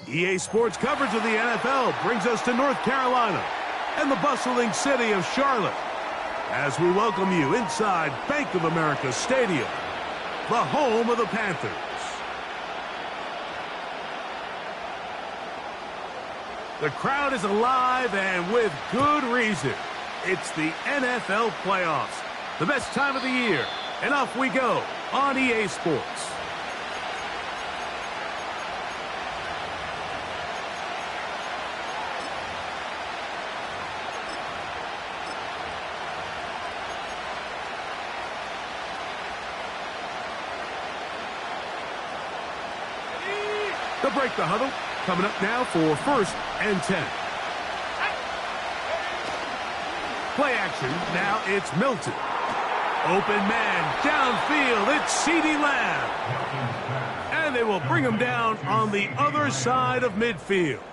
EA Sports coverage of the NFL brings us to North Carolina and the bustling city of Charlotte as we welcome you inside Bank of America Stadium, the home of the Panthers. The crowd is alive and with good reason. It's the NFL playoffs, the best time of the year, and off we go on EA Sports. They'll break the huddle. Coming up now for 1st and 10. Play action. Now it's Milton. Open man downfield. It's CeeDee Lamb. And they will bring him down on the other side of midfield.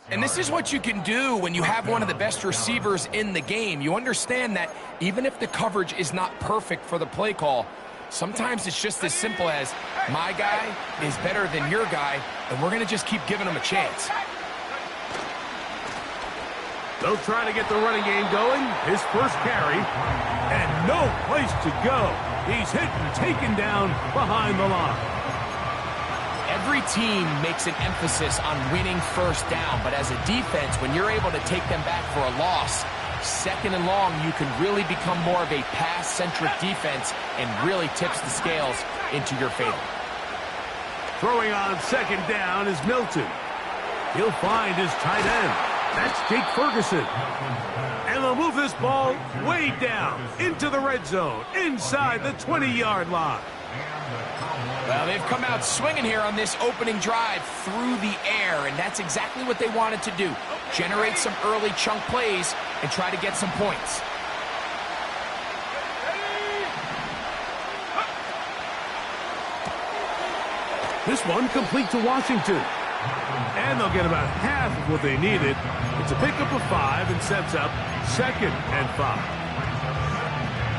And this is what you can do when you have one of the best receivers in the game. You understand that even if the coverage is not perfect for the play call, sometimes it's just as simple as, my guy is better than your guy, and we're going to just keep giving him a chance. They'll try to get the running game going. His first carry, and no place to go. He's hit and taken down behind the line. Every team makes an emphasis on winning first down, but as a defense, when you're able to take them back for a loss, 2nd and long, you can really become more of a pass-centric defense and really tips the scales into your favor. Throwing on 2nd down is Milton. He'll find his tight end. That's Jake Ferguson. And they'll move this ball way down into the red zone, inside the 20-yard line. Well, they've come out swinging here on this opening drive through the air, and that's exactly what they wanted to do. Generate some early chunk plays and try to get some points. This one complete to Washington. And they'll get about half of what they needed. It's a pickup of 5 and sets up 2nd and 5.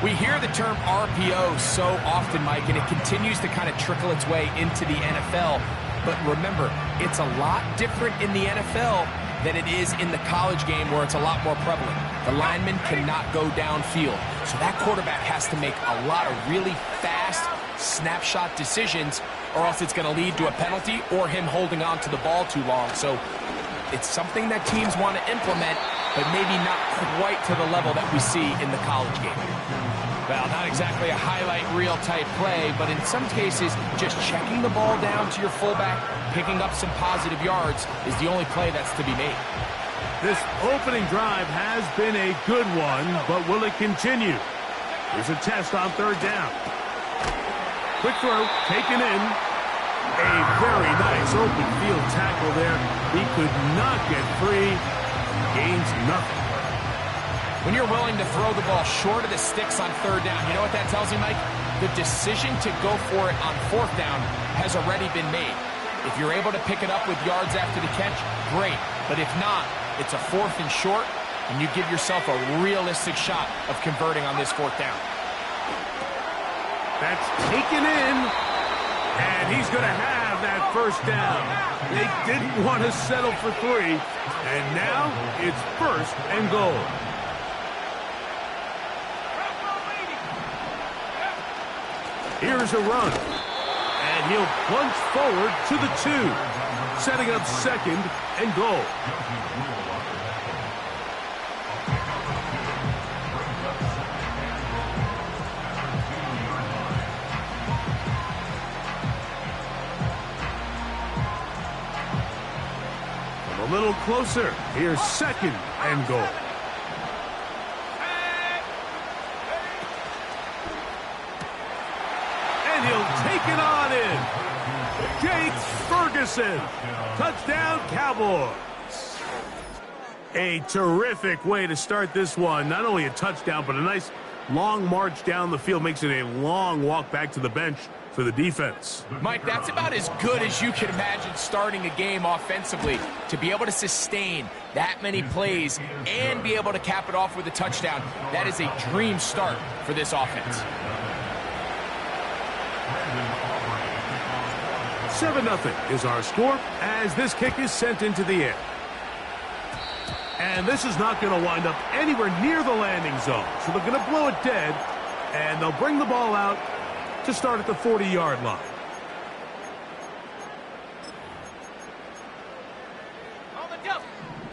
We hear the term RPO so often, Mike, and it continues to kind of trickle its way into the NFL. But remember, it's a lot different in the NFL than it is in the college game where it's a lot more prevalent. The lineman cannot go downfield. So that quarterback has to make a lot of really fast snapshot decisions, or else it's going to lead to a penalty or him holding on to the ball too long. So it's something that teams want to implement, but maybe not quite to the level that we see in the college game. Well, not exactly a highlight reel type play, but in some cases, just checking the ball down to your fullback, picking up some positive yards is the only play that's to be made. This opening drive has been a good one, but will it continue? Here's a test on 3rd down. Quick throw, taken in. A very nice open field tackle there. He could not get free. Gains nothing. When you're willing to throw the ball short of the sticks on 3rd down, you know what that tells you, Mike? The decision to go for it on 4th down has already been made. If you're able to pick it up with yards after the catch, great. But if not, it's a 4th and short, and you give yourself a realistic shot of converting on this 4th down. That's taken in, and he's going to have that 1st down. They didn't want to settle for 3, and now it's 1st and goal. Here's a run, and he'll plunge forward to the 2, setting up 2nd and goal. A little closer. Here's 2nd and goal. Ferguson. Touchdown, Cowboys. A terrific way to start this one. Not only a touchdown, but a nice long march down the field. Makes it a long walk back to the bench for the defense. Mike, that's about as good as you can imagine starting a game offensively. To be able to sustain that many plays and be able to cap it off with a touchdown, that is a dream start for this offense. 7-0 is our score as this kick is sent into the air. And this is not going to wind up anywhere near the landing zone. So they're going to blow it dead, and they'll bring the ball out to start at the 40-yard line.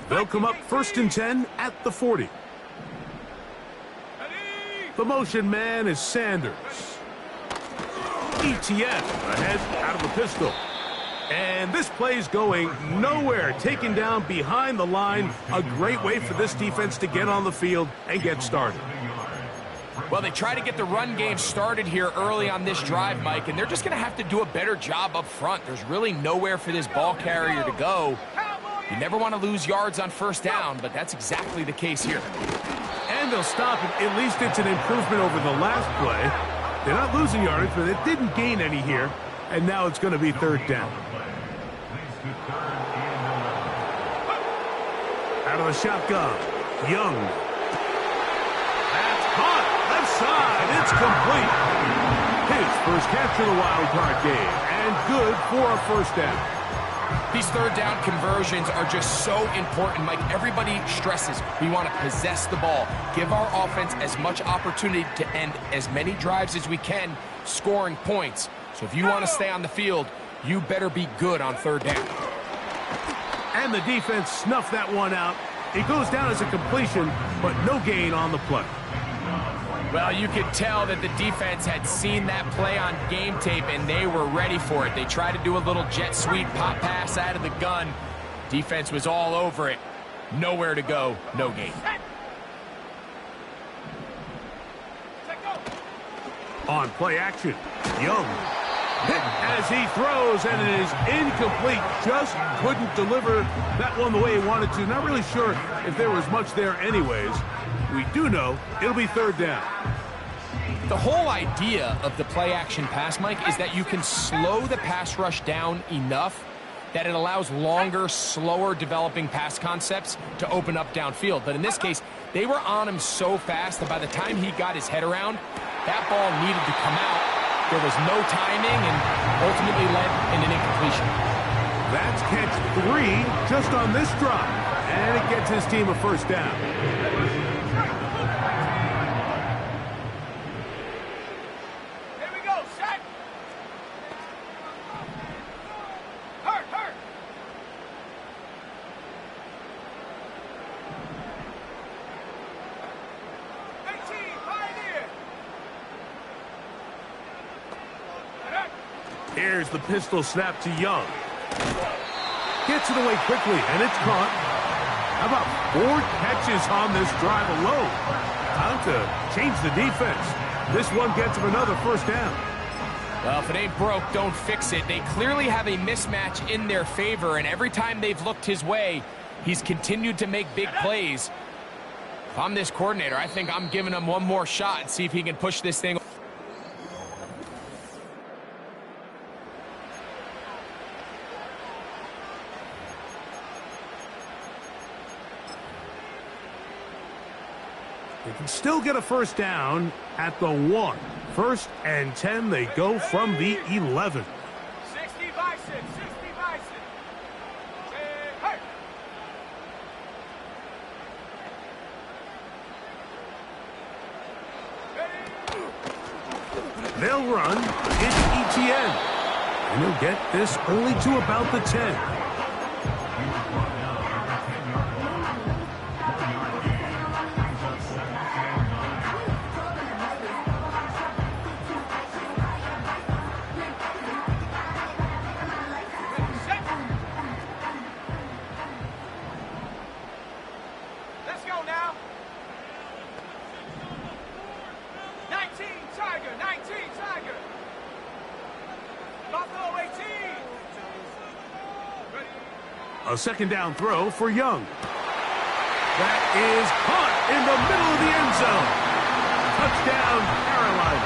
They'll come up 1st and 10 at the 40. The motion man is Sanders. ETN ahead out of the pistol. And this play's going nowhere. Taken down behind the line. A great way for this defense to get on the field and get started. Well, they try to get the run game started here early on this drive, Mike, and they're just going to have to do a better job up front. There's really nowhere for this ball carrier to go. You never want to lose yards on 1st down, but that's exactly the case here. And they'll stop it. At least it's an improvement over the last play. They're not losing yardage, but they didn't gain any here. And now it's going to be 3rd down. Out of the shotgun, Young. That's caught. Left side. It's complete. His first catch of the wild card game. And good for a 1st down. These 3rd down conversions are just so important, Mike. Everybody stresses we want to possess the ball, give our offense as much opportunity to end as many drives as we can, scoring points. So if you want to stay on the field, you better be good on 3rd down. And the defense snuffed that one out. It goes down as a completion, but no gain on the play. Well, you could tell that the defense had seen that play on game tape, and they were ready for it. They tried to do a little jet sweep pop pass out of the gun. Defense was all over it. Nowhere to go, no gain. On play action, Young. Hit as he throws, and it is incomplete. Just couldn't deliver that one the way he wanted to. Not really sure if there was much there anyways. We do know it'll be 3rd down. The whole idea of the play-action pass, Mike, is that you can slow the pass rush down enough that it allows longer, slower developing pass concepts to open up downfield. But in this case, they were on him so fast that by the time he got his head around, that ball needed to come out. There was no timing and ultimately led in an incompletion. That's catch 3 just on this drive. And it gets his team a 1st down. Here's the pistol snap to Young. Gets it away quickly, and it's caught. How about 4 catches on this drive alone? Time to change the defense. This one gets him another 1st down. Well, if it ain't broke, don't fix it. They clearly have a mismatch in their favor, and every time they've looked his way, he's continued to make big plays. If I'm this coordinator, I think I'm giving him one more shot and see if he can push this thing. They can still get a 1st down at the 1. 1st and 10, they go from the 11. 60 by 6, 60 by 6. Hey. They'll run. It's ETN. And he'll get this only to about the 10. A second down throw for Young. That is caught in the middle of the end zone. Touchdown, Carolina.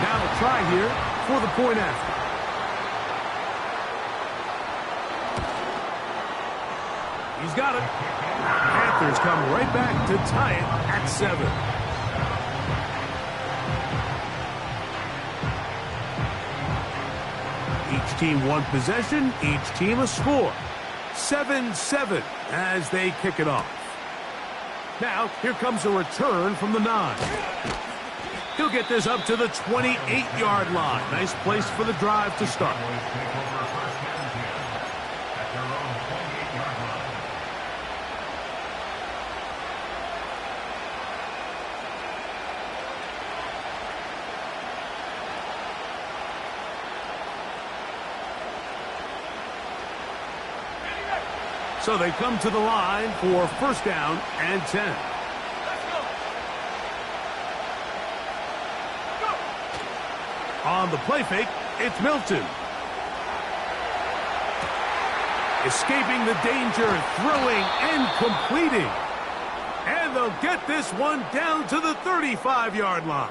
Now a try here for the point after. He's got it. Panthers come right back to tie it at 7. Each team one possession, each team a score. 7-7 as they kick it off. Now, here comes a return from the 9. He'll get this up to the 28-yard line. Nice place for the drive to start. So they come to the line for first down and 10. Let's go. On the play fake, it's Milton. Escaping the danger, throwing and completing. And they'll get this one down to the 35-yard line.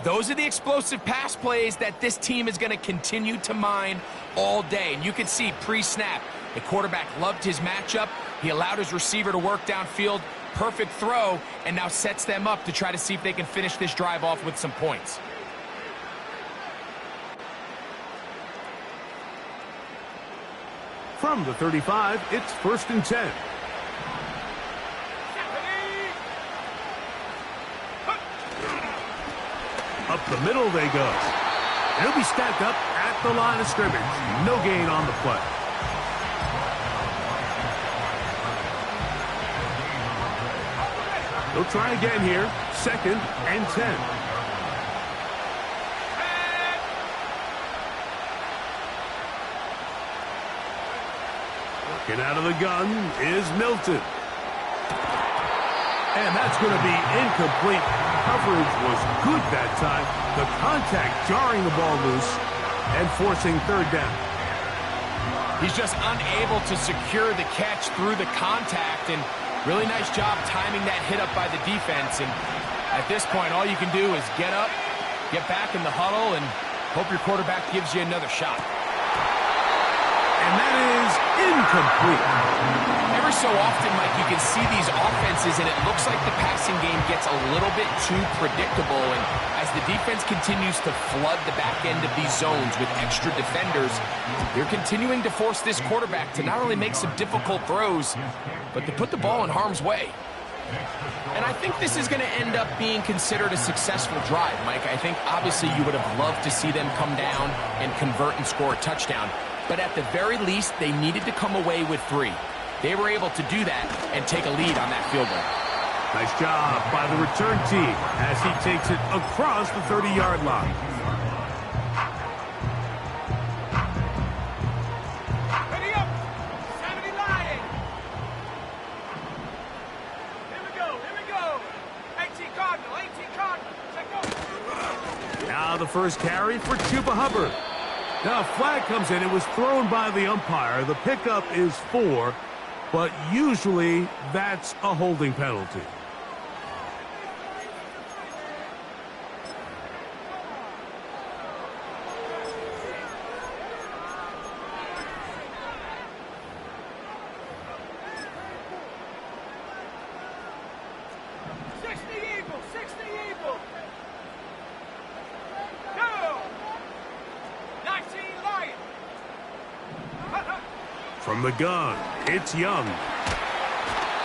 Those are the explosive pass plays that this team is going to continue to mine all day. And you can see pre-snap, the quarterback loved his matchup. He allowed his receiver to work downfield. Perfect throw, and now sets them up to try to see if they can finish this drive off with some points. From the 35, it's first and 10. Up the middle they go. He'll be stacked up at the line of scrimmage. No gain on the play. They'll try again here. Second and 10. Working out of the gun is Milton. And that's going to be incomplete. Coverage was good that time. The contact jarring the ball loose and forcing third down. He's just unable to secure the catch through the contact, and really nice job timing that hit up by the defense. And at this point, all you can do is get up, get back in the huddle, and hope your quarterback gives you another shot. And that is incomplete. Every so often, Mike, you can see these offenses, and it looks like the passing game gets a little bit too predictable. And as the defense continues to flood the back end of these zones with extra defenders, they're continuing to force this quarterback to not only make some difficult throws, but to put the ball in harm's way. And I think this is going to end up being considered a successful drive, Mike. I think obviously you would have loved to see them come down and convert and score a touchdown. But at the very least, they needed to come away with 3. They were able to do that and take a lead on that field goal. Nice job by the return team as he takes it across the 30-yard line. Ready up. 70 Lion. Here we go. Here we go. 18 Cardinal. 18 Cardinal. Check go. Now the first carry for Chuba Hubbard. Now a flag comes in. It was thrown by the umpire. The pickup is 4, but usually that's a holding penalty. From the gun, it's Young.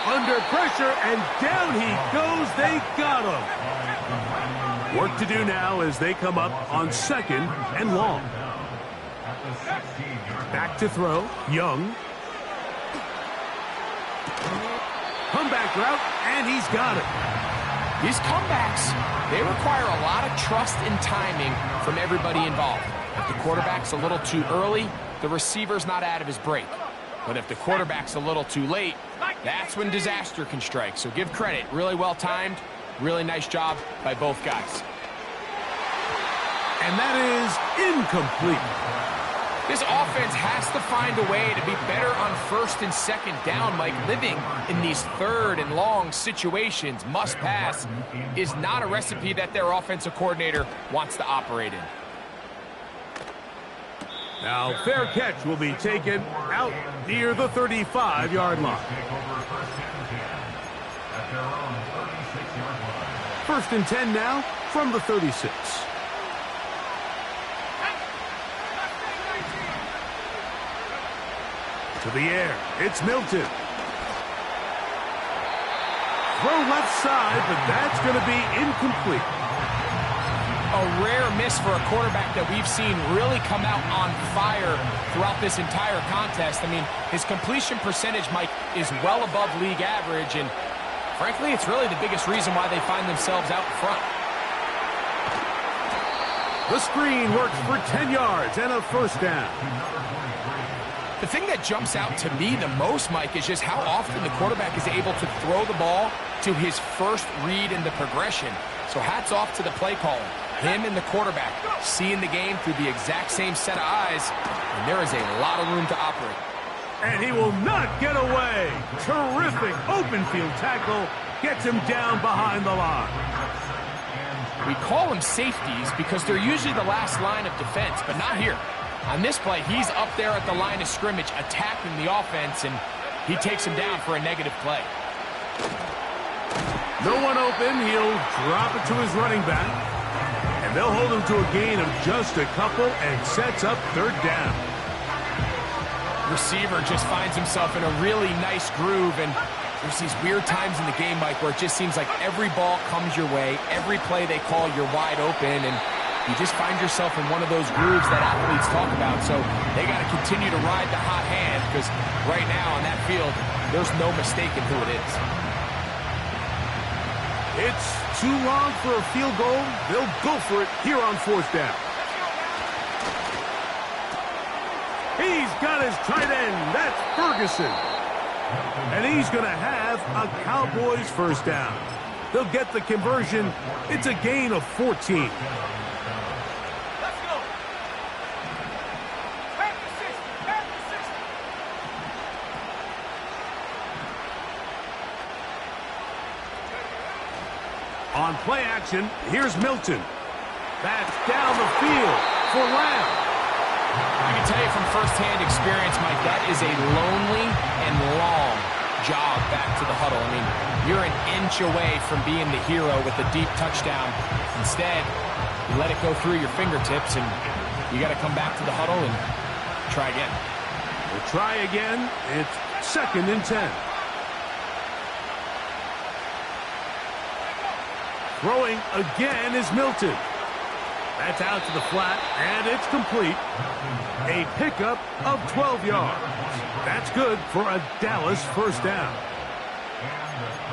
Under pressure, and down he goes. They got him. Work to do now as they come up on second and long. Back to throw, Young. Comeback route, and he's got it. These comebacks, they require a lot of trust and timing from everybody involved. If the quarterback's a little too early, the receiver's not out of his break. But if the quarterback's a little too late, that's when disaster can strike. So give credit. Really well timed. Really nice job by both guys. And that is incomplete. This offense has to find a way to be better on first and second down, Mike. Living in these third and long situations, must pass, is not a recipe that their offensive coordinator wants to operate in. Now, fair catch will be taken out near the 35-yard line. First and 10 now from the 36. To the air, it's Milton. Throw left side, but that's going to be incomplete. A rare miss for a quarterback that we've seen really come out on fire throughout this entire contest. I mean, his completion percentage, Mike, is well above league average, and frankly, it's really the biggest reason why they find themselves out front. The screen works for 10 yards and a first down. The thing that jumps out to me the most, Mike, is just how often the quarterback is able to throw the ball to his first read in the progression. So hats off to the play caller. Him and the quarterback seeing the game through the exact same set of eyes, and there is a lot of room to operate. And he will not get away. Terrific open field tackle. Gets him down behind the line. We call them safeties because they're usually the last line of defense, but not here. On this play, he's up there at the line of scrimmage attacking the offense, and he takes him down for a negative play. No one open. He'll drop it to his running back. And they'll hold him to a gain of just a couple and sets up third down. Receiver just finds himself in a really nice groove, and there's these weird times in the game, Mike, where it just seems like every ball comes your way, every play they call, you're wide open, and you just find yourself in one of those grooves that athletes talk about. So they got to continue to ride the hot hand, because right now on that field, there's no mistaking who it is. It's too long for a field goal. They'll go for it here on fourth down. He's got his tight end. That's Ferguson. And he's going to have a Cowboys first down. They'll get the conversion. It's a gain of 14. On play action, here's Milton. That's down the field for Lamb. I can tell you from firsthand experience, Mike, that is a lonely and long jog back to the huddle. I mean, you're an inch away from being the hero with a deep touchdown. Instead, you let it go through your fingertips, and you got to come back to the huddle and try again. We'll try again. It's second and 10. Throwing again is Milton. That's out to the flat, and it's complete. A pickup of 12 yards. That's good for a Dallas first down.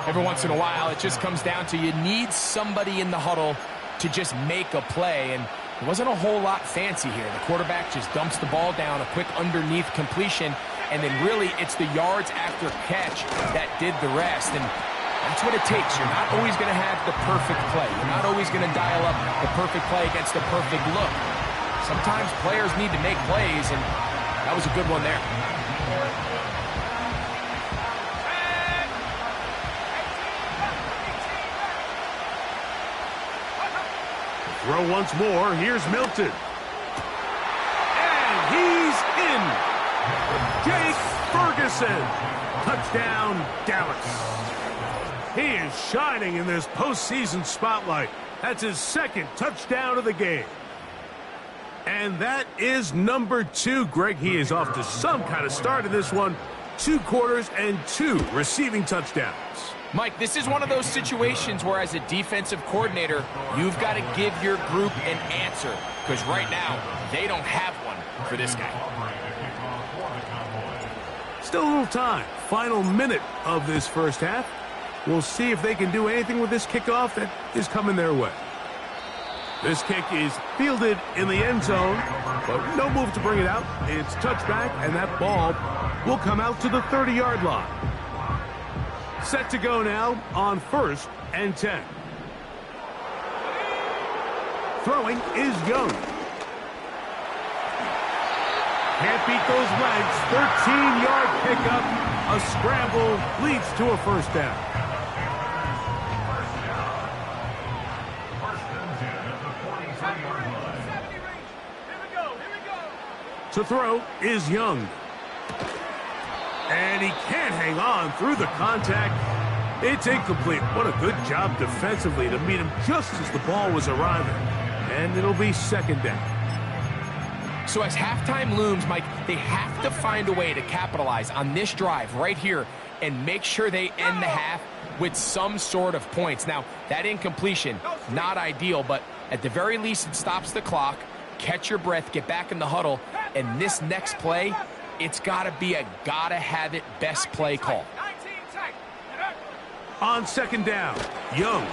Every once in a while, it just comes down to you need somebody in the huddle to just make a play, and it wasn't a whole lot fancy here. The quarterback just dumps the ball down, a quick underneath completion, and then really it's the yards after catch that did the rest. And that's what it takes. You're not always going to have the perfect play. You're not always going to dial up the perfect play against the perfect look. Sometimes players need to make plays, and that was a good one there. Throw once more. Here's Milton. And he's in. Jake Ferguson. Touchdown, Dallas. He is shining in this postseason spotlight. That's his second touchdown of the game. And that is number 2, Greg. He is off to some kind of start in this one. 2 quarters and 2 receiving touchdowns. Mike, this is one of those situations where as a defensive coordinator, you've got to give your group an answer. Because right now, they don't have one for this guy. Still a little time. Final minute of this first half. We'll see if they can do anything with this kickoff that is coming their way. This kick is fielded in the end zone, but no move to bring it out. It's touchback, and that ball will come out to the 30-yard line. Set to go now on first and 10. Throwing is Young. Can't beat those legs. 13-yard pickup. A scramble leads to a first down. To throw is Young. And he can't hang on through the contact. It's incomplete. What a good job defensively to meet him just as the ball was arriving. And it'll be second down. So as halftime looms, Mike, they have to find a way to capitalize on this drive right here and make sure they end the half with some sort of points. Now, that incompletion, not ideal, but at the very least it stops the clock. Catch your breath, get back in the huddle, and this next play, it's got to be a gotta-have-it best play call. On second down, Young.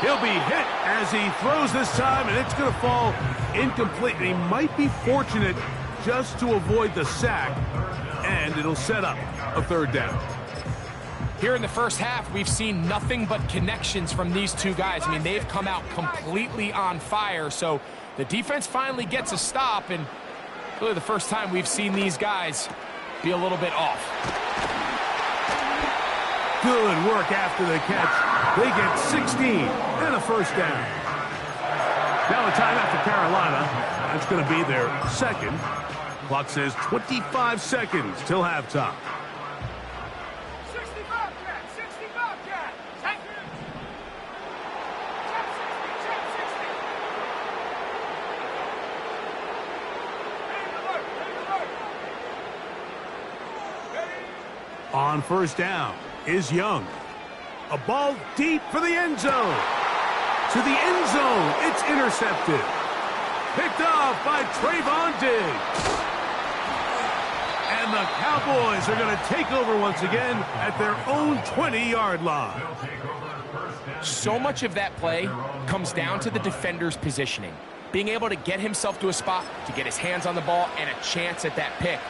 He'll be hit as he throws this time, and it's going to fall incomplete. And he might be fortunate just to avoid the sack, and it'll set up a third down. Here in the first half, we've seen nothing but connections from these two guys. I mean, they've come out completely on fire, so the defense finally gets a stop, and really the first time we've seen these guys be a little bit off. Good work after the catch. They get 16 and a first down. Now a timeout for Carolina. That's going to be their second. Clock says 25 seconds till halftime. 65 cat, 65 cat. Take it. Check 60. On first down is Young. A ball deep for the end zone. To the end zone. It's intercepted. Picked off by Trayvon Diggs. And the Cowboys are going to take over once again at their own 20-yard line. So much of that play comes down to the defender's positioning. Being able to get himself to a spot, to get his hands on the ball, and a chance at that pick.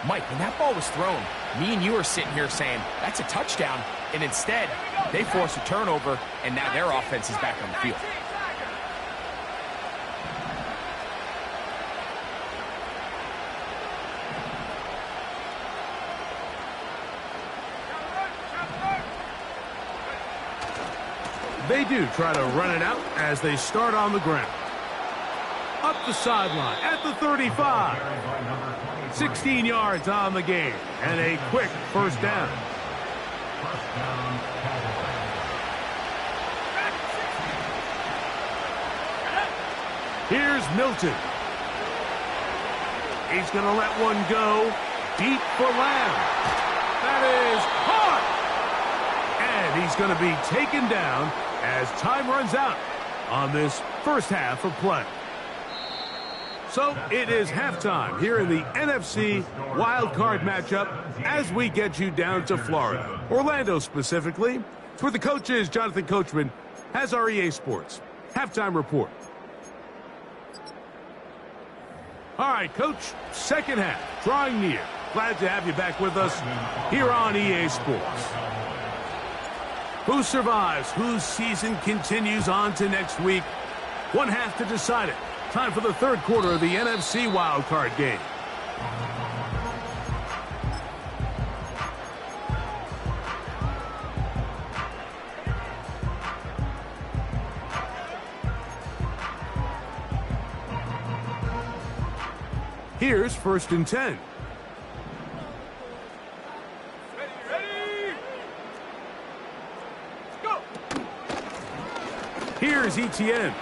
Mike, when that ball was thrown, me and you are sitting here saying, that's a touchdown. And instead, they force a turnover, and now their offense is back on the field. They do try to run it out as they start on the ground. Up the sideline at the 35. 16 yards on the game and a quick first down. Here's Milton. He's going to let one go deep for Lamb. That is caught. And he's going to be taken down as time runs out on this first half of play. So it is halftime here in the NFC wildcard matchup as we get you down to Florida. Orlando specifically. It's where the coach is. Jonathan Coachman has our EA Sports halftime report. All right, Coach, second half drawing near. Glad to have you back with us here on EA Sports. Who survives? Whose season continues on to next week? One half to decide it. Time for the third quarter of the NFC wildcard game. Here's first and 10. Ready. Go. Here's ETN.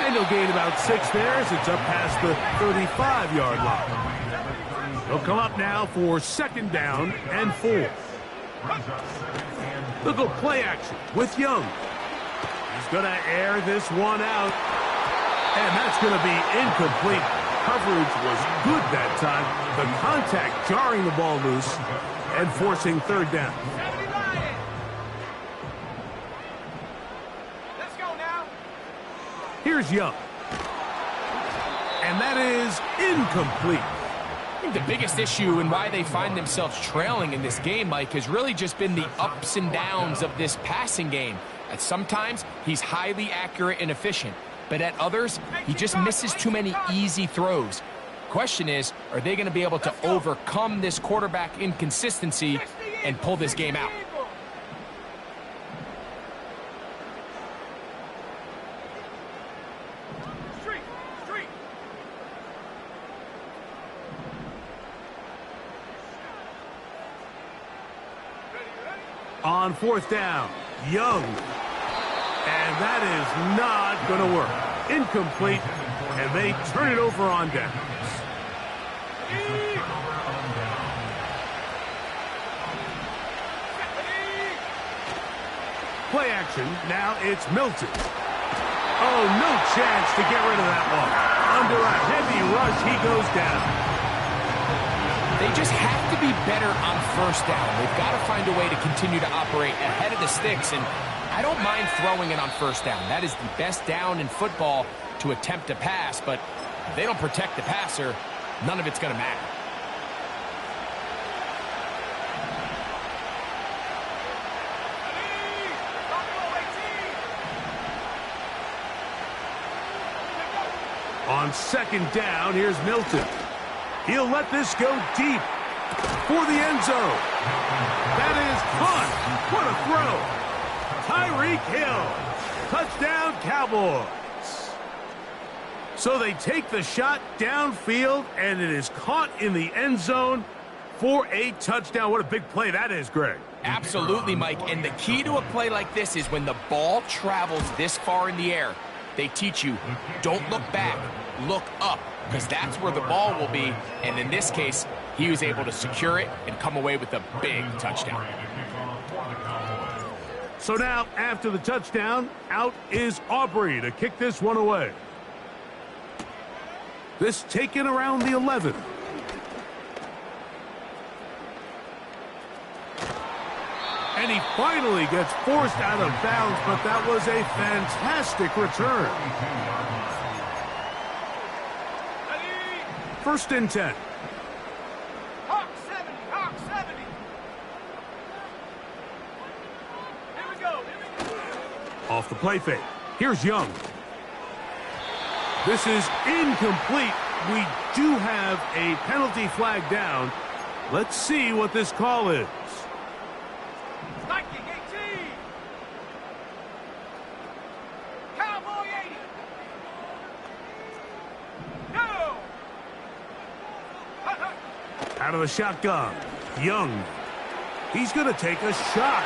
And he'll gain about 6 there as it's up past the 35-yard line. He'll come up now for second down and 4. Look at play action with Young. He's going to air this one out. And that's going to be incomplete. Coverage was good that time. The contact jarring the ball loose and forcing third down. Let's go now. Here's Young. And that is incomplete. I think the biggest issue and why they find themselves trailing in this game, Mike, has really just been the ups and downs of this passing game. At sometimes, he's highly accurate and efficient. But at others, he just misses too many easy throws. question is, are they going to be able to overcome this quarterback inconsistency and pull this game out? On fourth down, Young. And that is not going to work. Incomplete, and they turn it over on downs. Play action, now it's Milton. Oh, no chance to get rid of that one. Under a heavy rush, he goes down. They just have to be better on first down. They've got to find a way to continue to operate ahead of the sticks, and I don't mind throwing it on first down. That is the best down in football to attempt a pass, but if they don't protect the passer, none of it's going to matter. On second down, here's Milton. He'll let this go deep for the end zone. That is caught. What a throw. Tyreek Hill. Touchdown, Cowboys. So they take the shot downfield, and it is caught in the end zone for a touchdown. What a big play that is, Greg. Absolutely, Mike. And the key to a play like this is when the ball travels this far in the air, they teach you, don't look back, look up, because that's where the ball will be. And in this case, he was able to secure it and come away with a big touchdown. So now, after the touchdown, out is Aubrey to kick this one away. This taken around the 11. And he finally gets forced out of bounds, but that was a fantastic return. First and 10. Hawk 70, Hawk 70. Here we go. Off the play fake. Here's Young. This is incomplete. We do have a penalty flag down. Let's see what this call is. Viking 18. Cowboy 80. No. Out of the shotgun. Young. He's going to take a shot.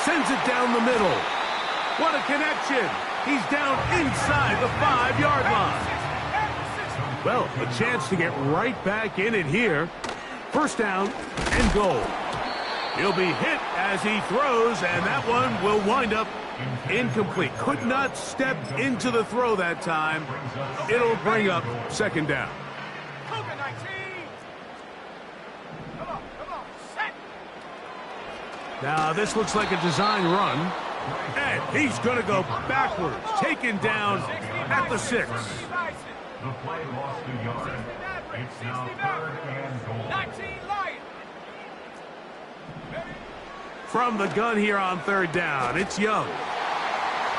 Sends it down the middle. What a connection. He's down inside the 5-yard line. Well, a chance to get right back in it here. First down and goal. He'll be hit as he throws, and that one will wind up incomplete. Could not step into the throw that time. It'll bring up second down. Cougar 19. Come on, set. Now, this looks like a design run. And he's going to go backwards. Taken down at the 6. The play lost 2 yards. It's now third and goal. 19 Lions. From the gun here on third down, it's Young.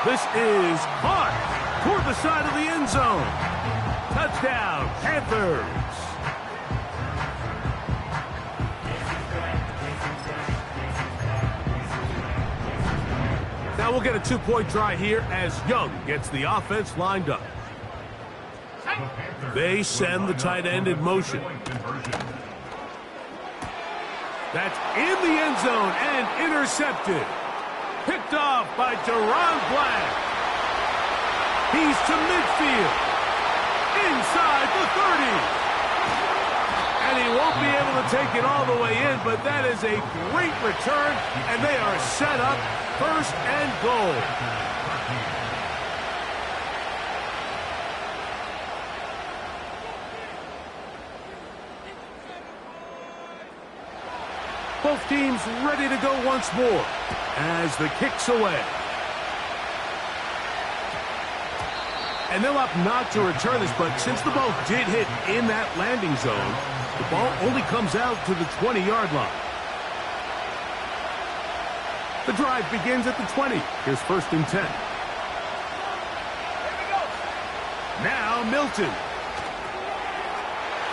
This is caught toward the side of the end zone. Touchdown, Panthers. Now we'll get a 2-point try here as Young gets the offense lined up. They send the tight end in motion. That's in the end zone and intercepted. Picked off by Deron Black. He's to midfield. Inside the 30. And he won't be able to take it all the way in, but that is a great return, and they are set up first and goal. Both teams ready to go once more as the kick's away. And they'll opt not to return this, but since the ball did hit in that landing zone, the ball only comes out to the 20-yard line. The drive begins at the 20. Here's first and 10. Now Milton.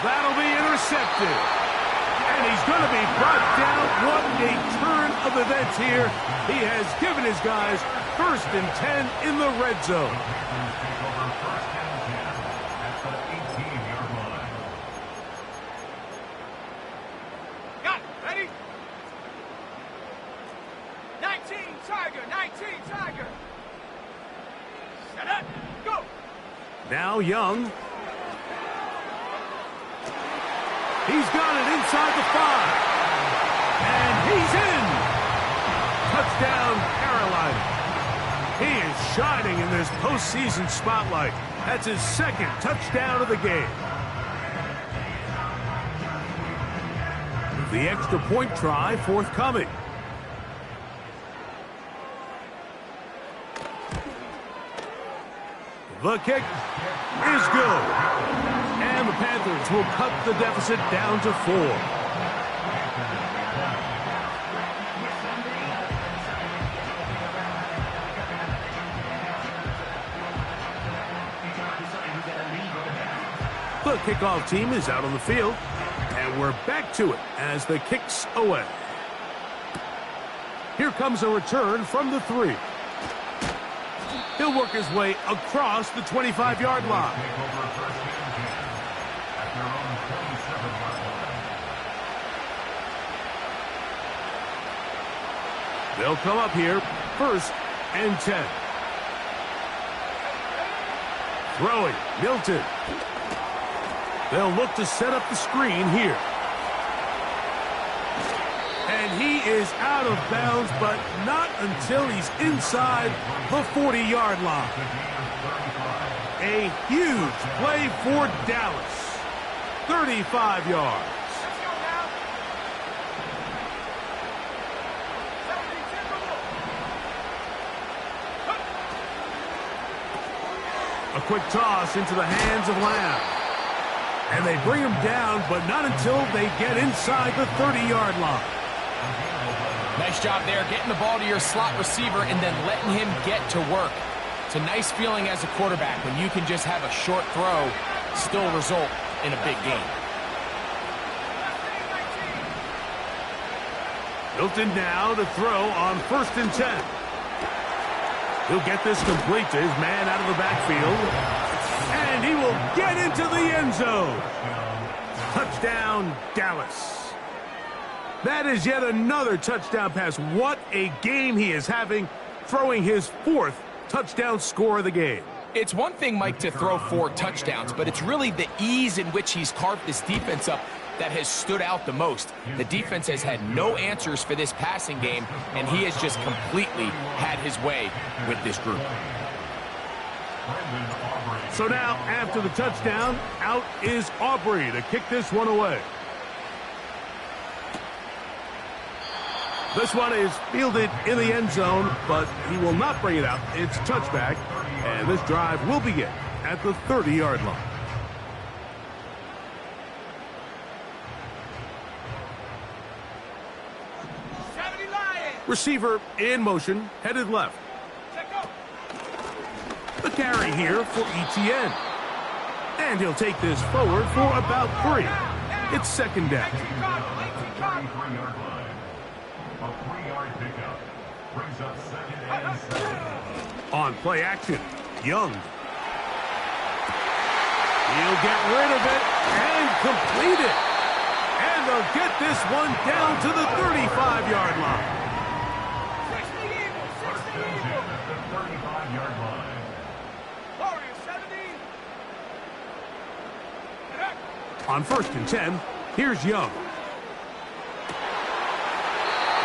That'll be intercepted. And he's going to be brought down. What a turn of events here. He has given his guys 1st and 10 in the red zone. Take over 1st and 10 at the 18-yard line. Got it. Ready? 19, Tiger. 19, Tiger. Set up. Go. Now Young. He's got it inside the 5. And he's in. Touchdown, Carolina. He is shining in this postseason spotlight. That's his 2nd touchdown of the game. The extra point try forthcoming. The kick is good. And the Panthers will cut the deficit down to 4. The kickoff team is out on the field, and we're back to it as the kick's away. Here comes a return from the 3. He'll work his way across the 25-yard line. Take over 1st and 10 at their own 27-yard line. They'll come up here, 1st and 10. Throwing, Milton. They'll look to set up the screen here. And he is out of bounds, but not until he's inside the 40-yard line. A huge play for Dallas. 35 yards. Let's go now. 17, A quick toss into the hands of Lamb. And they bring him down, but not until they get inside the 30-yard line. Nice job there, getting the ball to your slot receiver and then letting him get to work. It's a nice feeling as a quarterback when you can just have a short throw still result in a big game. Milton now to throw on 1st and 10. He'll get this complete to his man out of the backfield. And he will get into the end zone. Touchdown, Dallas. That is yet another touchdown pass. What a game he is having, throwing his 4th touchdown score of the game. It's one thing, Mike, to throw 4 touchdowns, but it's really the ease in which he's carved this defense up that has stood out the most. The defense has had no answers for this passing game, and he has just completely had his way with this group. So now, after the touchdown, out is Aubrey to kick this one away. This one is fielded in the end zone, but he will not bring it out. It's touchback, and this drive will begin at the 30-yard line. Receiver in motion, headed left. The carry here for ETN. And he'll take this forward for about 3. It's 2nd down. A 3-yard pickup brings up 2nd and 7. On play action, Young. He'll get rid of it and complete it. And they'll get this one down to the 35-yard line. 35-yard line. On 1st and 10, here's Young.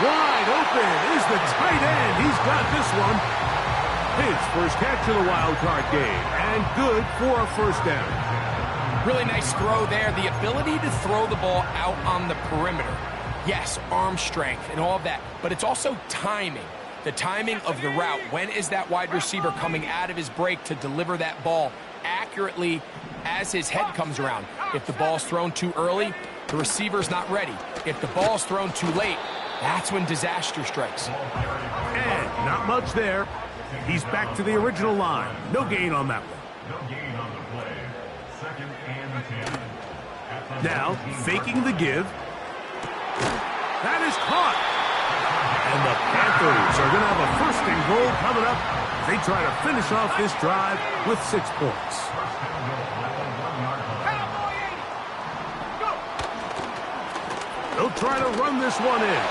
Wide open is the tight end. He's got this one. His first catch of the wild card game, and good for a 1st down. Really nice throw there. The ability to throw the ball out on the perimeter. Yes, arm strength and all of that, but it's also timing. The timing of the route. When is that wide receiver coming out of his break to deliver that ball accurately as his head comes around? If the ball's thrown too early, the receiver's not ready. If the ball's thrown too late, that's when disaster strikes. And not much there. He's back to the original line. No gain on that one. No gain on the play. 2nd and 10 at the Now, faking the give. That is caught. And the Panthers are going to have a first and goal coming up. They try to finish off this drive with 6 points. They'll try to run this one in.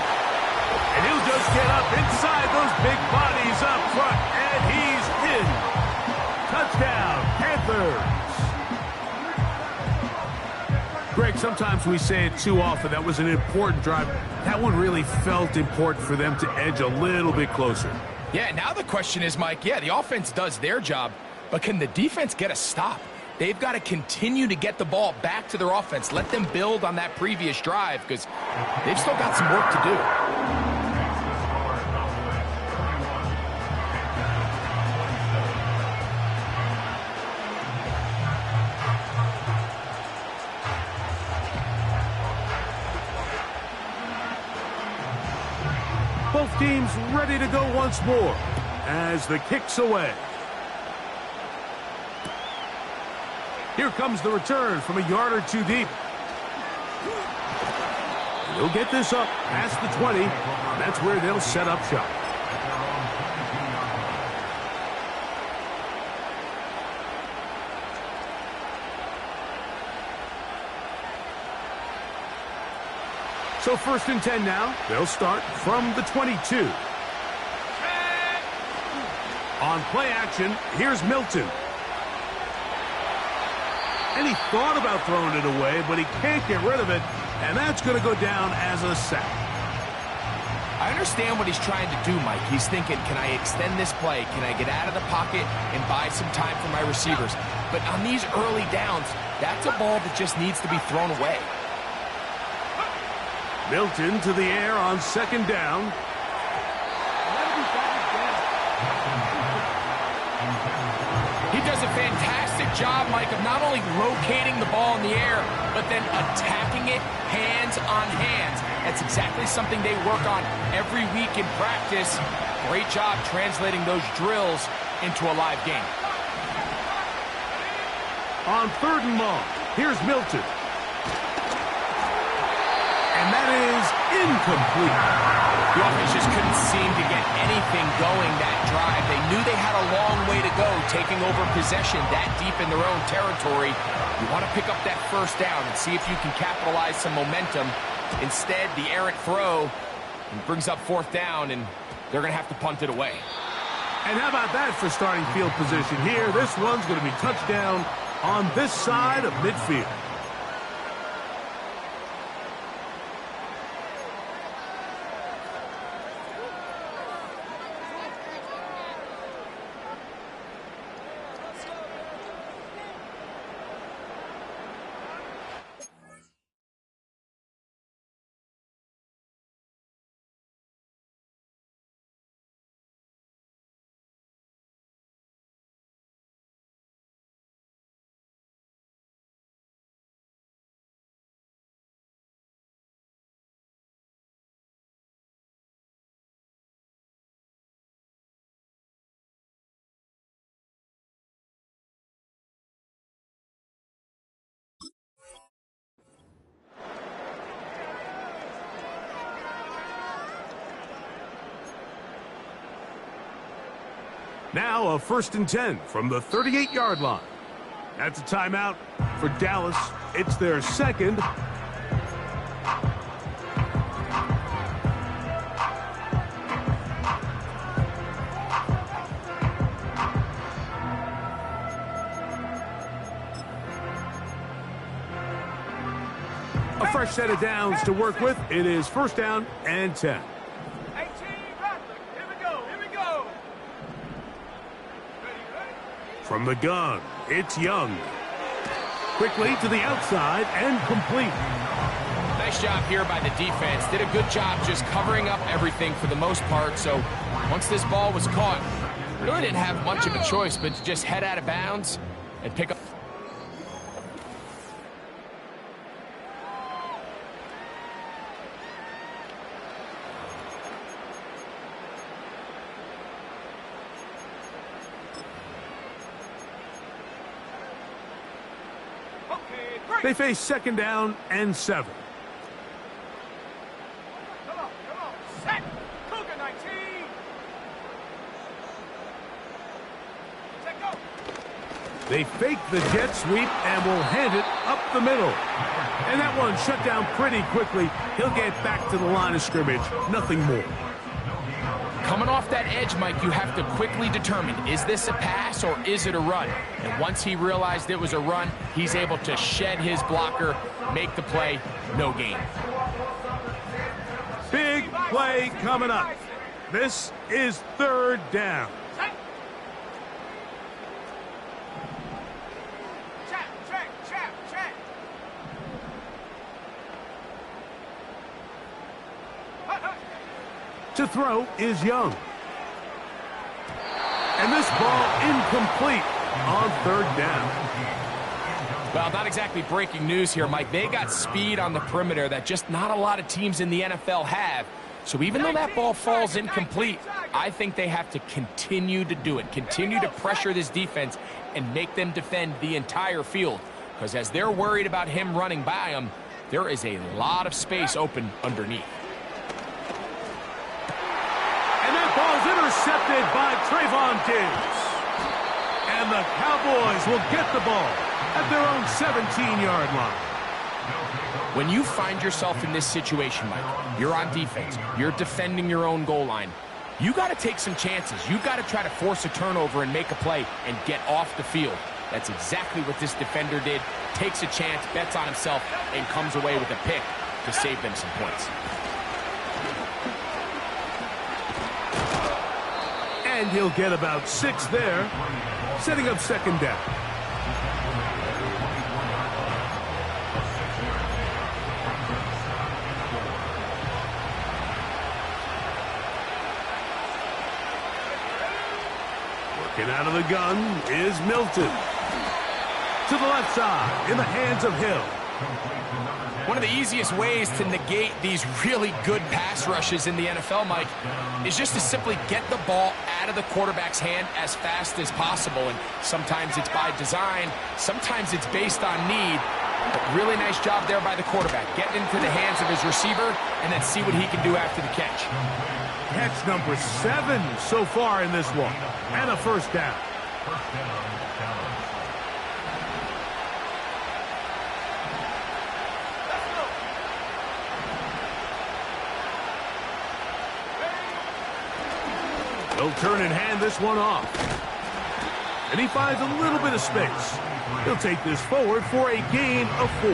And he'll just get up inside those big bodies up front. And he's in. Touchdown, Panthers. Greg, sometimes we say it too often. That was an important drive. That one really felt important for them to edge a little bit closer. Yeah, now the question is, Mike, yeah, the offense does their job, but can the defense get a stop? They've got to continue to get the ball back to their offense. Let them build on that previous drive because they've still got some work to do. Both teams ready to go once more as the kick's away. Here comes the return from a yard or two deep. They'll get this up past the 20. That's where they'll set up shop. So 1st and 10 now. They'll start from the 22. On play action, here's Milton. And he thought about throwing it away, but he can't get rid of it, and that's going to go down as a sack. I understand what he's trying to do, Mike. He's thinking, can I extend this play? Can I get out of the pocket and buy some time for my receivers? But on these early downs, that's a ball that just needs to be thrown away. Milton to the air on 2nd down. He does a fantastic job, Mike, of not only locating the ball in the air, but then attacking it hands on hands. That's exactly something they work on every week in practice. Great job translating those drills into a live game. On 3rd and long, here's Milton. And that is incomplete. The offense just couldn't seem to get anything going that drive. They knew they had a long way to go taking over possession that deep in their own territory. You want to pick up that 1st down and see if you can capitalize some momentum. Instead, the errant throw brings up 4th down, and they're going to have to punt it away. And how about that for starting field position here? This one's going to be touchdown on this side of midfield. Now a 1st and 10 from the 38-yard line. That's a timeout for Dallas. It's their 2nd. A fresh set of downs to work with. It is 1st down and 10. From the gun, it's Young. Quickly to the outside and complete. Nice job here by the defense. Did a good job just covering up everything for the most part. So once this ball was caught, really didn't have much of a choice but to just head out of bounds and pick up. Okay, 3. They face second down and 7. Come on, set. Cougar 19. Set, go. They fake the jet sweep and will hand it up the middle. And that one shut down pretty quickly. He'll get back to the line of scrimmage. Nothing more. Coming off that edge, Mike, you have to quickly determine, is this a pass or is it a run? And once he realized it was a run, he's able to shed his blocker, make the play, no gain. Big play coming up. This is third down. Check. To throw is Young. And this ball incomplete on third down. Well, not exactly breaking news here, Mike. They got speed on the perimeter that just not a lot of teams in the NFL have. So even though that ball falls incomplete, I think they have to continue to do it. Continue to pressure this defense and make them defend the entire field. Because as they're worried about him running by them, there is a lot of space open underneath. And that ball's intercepted by Trayvon Diggs. And the Cowboys will get the ball at their own 17-yard line. When you find yourself in this situation, Mike, you're on defense, you're defending your own goal line, you got to take some chances. You got to try to force a turnover and make a play and get off the field. That's exactly what this defender did. Takes a chance, bets on himself, and comes away with a pick to save them some points. And he'll get about 6 there, setting up second down. Working out of the gun is Milton. To the left side, in the hands of Hill. One of the easiest ways to negate these really good pass rushes in the NFL, Mike, is just to simply get the ball out of the quarterback's hand as fast as possible. And sometimes it's by design, sometimes it's based on need. But really nice job there by the quarterback. Getting into the hands of his receiver and then see what he can do after the catch. Catch number 7 so far in this one. And a first down. He'll turn and hand this one off. And he finds a little bit of space. He'll take this forward for a gain of 4.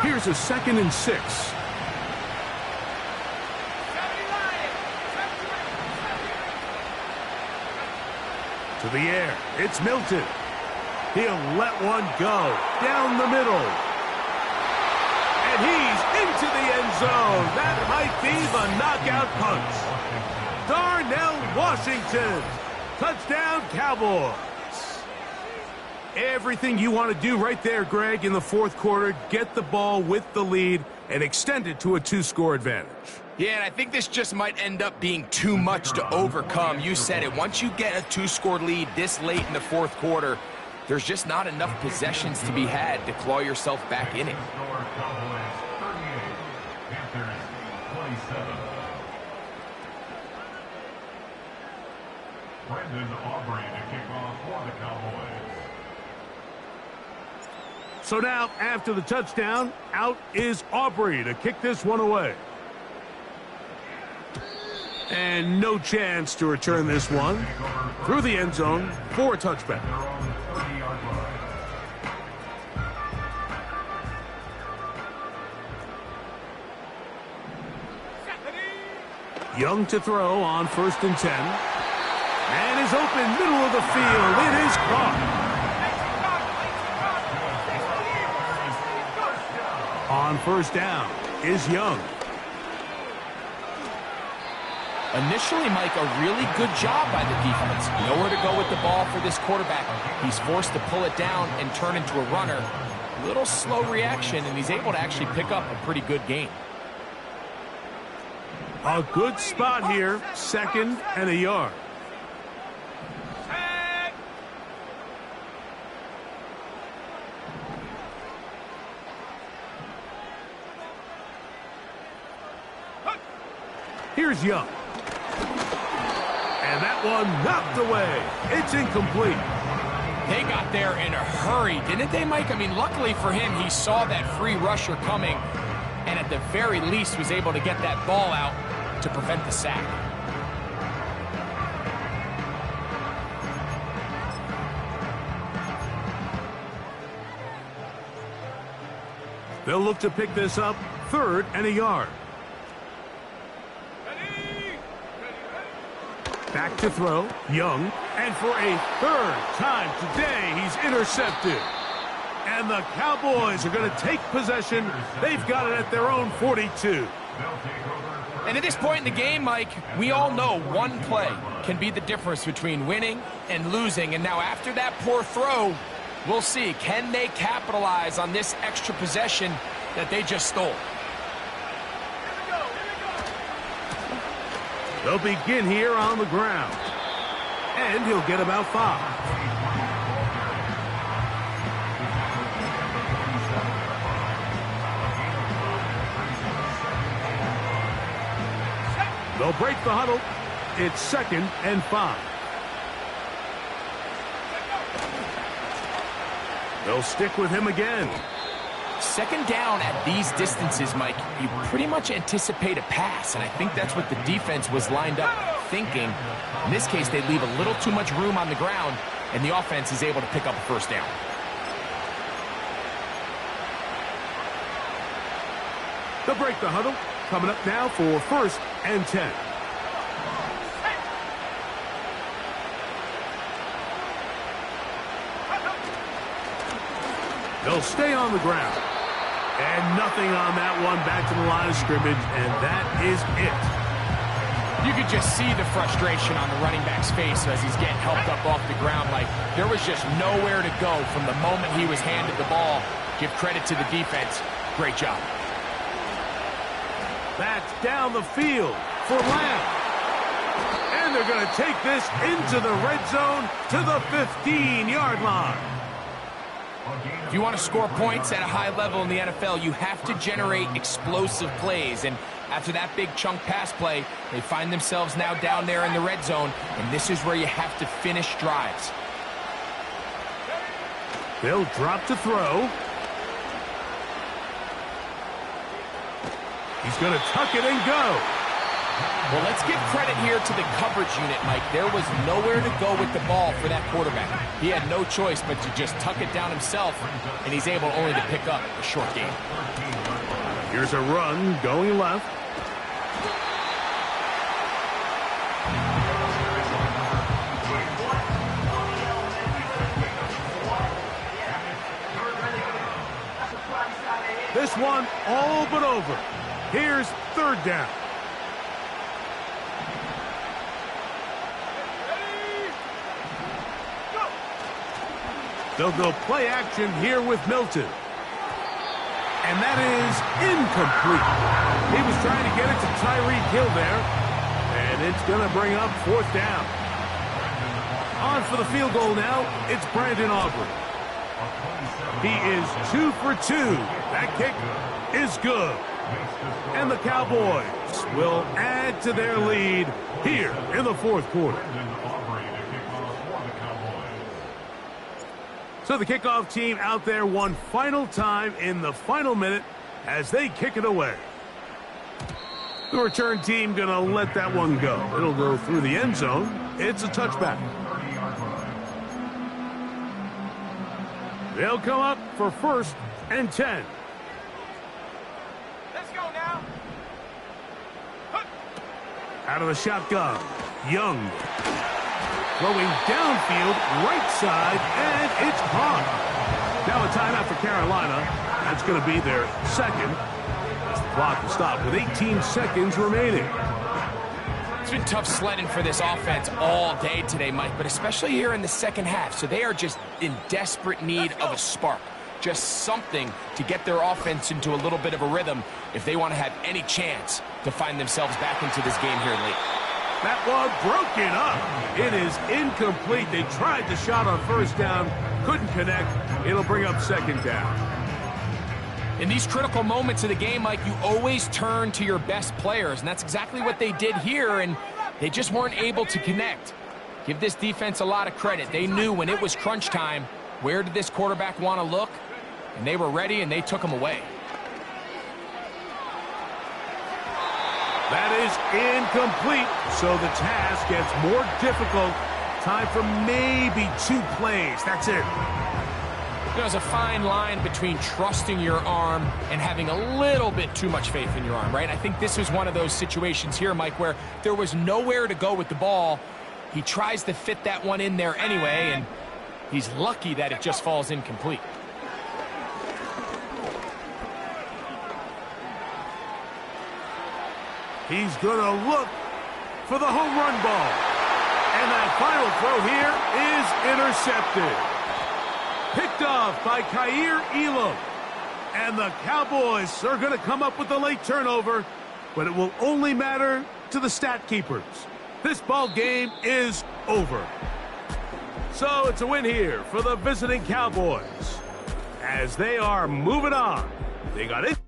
Here's a 2nd and 6. To the air, it's Milton. He'll let one go down the middle. And he's into the end zone. That might be the knockout punch. Darnell Washington. Touchdown, Cowboys. Everything you want to do right there, Greg, in the fourth quarter. Get the ball with the lead and extend it to a 2-score advantage. Yeah, and I think this just might end up being too much to overcome. You said it. Once you get a 2-score lead this late in the fourth quarter, there's just not enough possessions to be had to claw yourself back in it. So now, after the touchdown, out is Aubrey to kick this one away. And no chance to return this one through the end zone for a touchback. Young to throw on 1st and 10. And is open middle of the field. It is caught. On 1st down is Young. Initially, Mike, a really good job by the defense. Nowhere to go with the ball for this quarterback. He's forced to pull it down and turn into a runner. Little slow reaction, and he's able to actually pick up a pretty good gain. A good spot here, 2nd and a yard. Here's Young. And that one knocked away. It's incomplete. They got there in a hurry, didn't they, Mike? I mean, luckily for him, he saw that free rusher coming and at the very least was able to get that ball out to prevent the sack. They'll look to pick this up, 3rd and a yard. Back to throw, Young, and for a 3rd time today, he's intercepted. And the Cowboys are going to take possession. They've got it at their own 42. And at this point in the game, Mike, we all know one play can be the difference between winning and losing. And now after that poor throw, we'll see, can they capitalize on this extra possession that they just stole? They'll begin here on the ground. And he'll get about 5. They'll break the huddle. It's 2nd and 5. They'll stick with him again. 2nd down at these distances, Mike, you pretty much anticipate a pass, and I think that's what the defense was lined up thinking. In this case, they leave a little too much room on the ground, and the offense is able to pick up a 1st down. They'll break the huddle. Coming up now for 1st and 10. They'll stay on the ground. And nothing on that one. Back to the line of scrimmage, and that is it. You could just see the frustration on the running back's face as he's getting helped up off the ground. Like, there was just nowhere to go from the moment he was handed the ball. Give credit to the defense. Great job. That's down the field for Lamb. And they're going to take this into the red zone to the 15-yard line. If you want to score points at a high level in the NFL, you have to generate explosive plays. And after that big chunk pass play, they find themselves now down there in the red zone. And this is where you have to finish drives. They'll drop to throw. He's going to tuck it and go. Well, let's give credit here to the coverage unit, Mike. There was nowhere to go with the ball for that quarterback. He had no choice but to just tuck it down himself, and he's able only to pick up a short gain. Here's a run going left. This one all but over. Here's 3rd down. They'll go play action here with Milton. And that is incomplete. He was trying to get it to Tyreek Hill there. And it's going to bring up 4th down. On for the field goal now, it's Brandon Aubrey. He is 2 for 2. That kick is good. And the Cowboys will add to their lead here in the 4th quarter. So the kickoff team out there one final time in the final minute as they kick it away. The return team going to let that one go. It'll go through the end zone. It's a touchback. They'll come up for 1st and 10. Let's go now. Out of the shotgun, Young. Throwing downfield, right side, and it's caught. Now a timeout for Carolina. That's going to be their 2nd. As the clock will stop with 18 seconds remaining. It's been tough sledding for this offense all day today, Mike, but especially here in the 2nd half. So they are just in desperate need of a spark. Just something to get their offense into a little bit of a rhythm if they want to have any chance to find themselves back into this game here late. That one broken up. It is incomplete. They tried the shot on 1st down, couldn't connect. It'll bring up 2nd down. In these critical moments of the game, Mike, you always turn to your best players, and that's exactly what they did here, and they just weren't able to connect. Give this defense a lot of credit. They knew when it was crunch time, where did this quarterback want to look, and they were ready, and they took him away. That is incomplete, so the task gets more difficult. Time for maybe 2 plays. That's it. There's a fine line between trusting your arm and having a little bit too much faith in your arm, right? I think this was one of those situations here, Mike, where there was nowhere to go with the ball. He tries to fit that one in there anyway, and he's lucky that it just falls incomplete. He's going to look for the home run ball. And that final throw here is intercepted. Picked off by Kaiir Elam. And the Cowboys are going to come up with a late turnover, but it will only matter to the stat keepers. This ball game is over. So it's a win here for the visiting Cowboys as they are moving on. They got it.